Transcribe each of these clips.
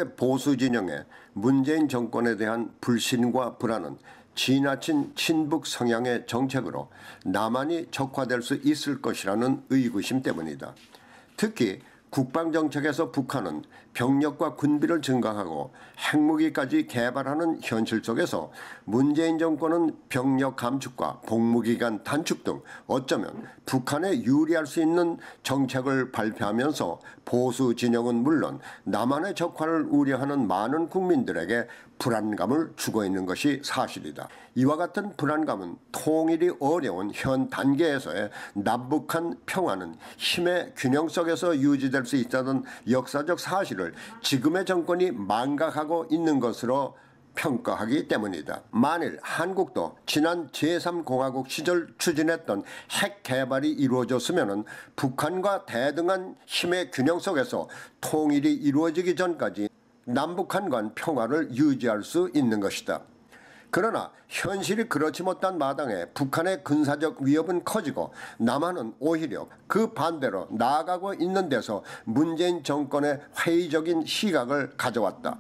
청와대 보수 진영의 문재인 정권에 대한 불신과 불안은 지나친 친북 성향의 정책으로 나만이 적화될 수 있을 것이라는 의구심 때문이다. 특히 국방정책에서 북한은 병력과 군비를 증강하고 핵무기까지 개발하는 현실 속에서 문재인 정권은 병력 감축과 복무기간 단축 등 어쩌면 북한에 유리할 수 있는 정책을 발표하면서 보수 진영은 물론 남한의 적화를 우려하는 많은 국민들에게 불안감을 주고 있는 것이 사실이다. 이와 같은 불안감은 통일이 어려운 현 단계에서의 남북한 평화는 힘의 균형 속에서 유지될 수 있다는 역사적 사실을 지금의 정권이 망각하고 있는 것으로 평가하기 때문이다. 만일 한국도 지난 제3공화국 시절 추진했던 핵 개발이 이루어졌으면 북한과 대등한 힘의 균형 속에서 통일이 이루어지기 전까지 남북한 간 평화를 유지할 수 있는 것이다. 그러나 현실이 그렇지 못한 마당에 북한의 군사적 위협은 커지고 남한은 오히려 그 반대로 나아가고 있는 데서 문재인 정권의 회의적인 시각을 가져왔다.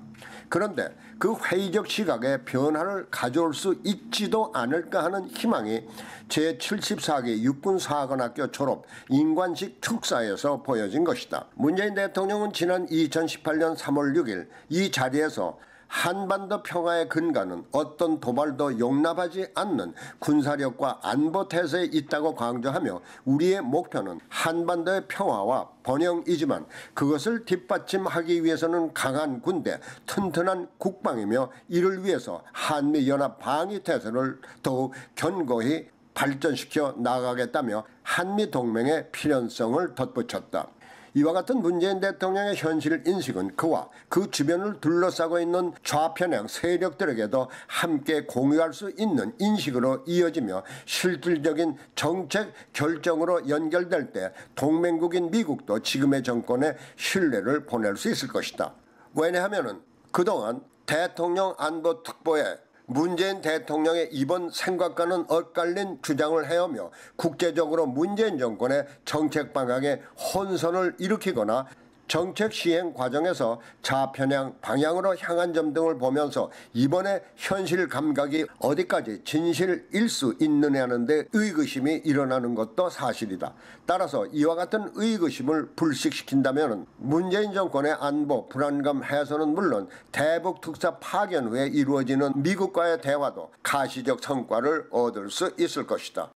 그런데 그 회의적 시각에 변화를 가져올 수 있지도 않을까 하는 희망이 제74기 육군사관학교 졸업 인관식 축사에서 보여진 것이다. 문재인 대통령은 지난 2018년 3월 6일 이 자리에서 한반도 평화의 근간은 어떤 도발도 용납하지 않는 군사력과 안보 태세에 있다고 강조하며 우리의 목표는 한반도의 평화와 번영이지만 그것을 뒷받침하기 위해서는 강한 군대, 튼튼한 국방이며 이를 위해서 한미연합 방위 태세를 더욱 견고히 발전시켜 나가겠다며 한미동맹의 필연성을 덧붙였다. 이와 같은 문재인 대통령의 현실 인식은 그와 그 주변을 둘러싸고 있는 좌편향 세력들에게도 함께 공유할 수 있는 인식으로 이어지며 실질적인 정책 결정으로 연결될 때 동맹국인 미국도 지금의 정권에 신뢰를 보낼 수 있을 것이다. 왜냐하면 그동안 대통령 안보특보에 문재인 대통령의 이번 생각과는 엇갈린 주장을 해오며 국제적으로 문재인 정권의 정책 방향에 혼선을 일으키거나 정책 시행 과정에서 좌편향 방향으로 향한 점 등을 보면서 이번에 현실 감각이 어디까지 진실일 수 있느냐는 데 의구심이 일어나는 것도 사실이다. 따라서 이와 같은 의구심을 불식시킨다면 문재인 정권의 안보 불안감 해소는 물론 대북 특사 파견 후에 이루어지는 미국과의 대화도 가시적 성과를 얻을 수 있을 것이다.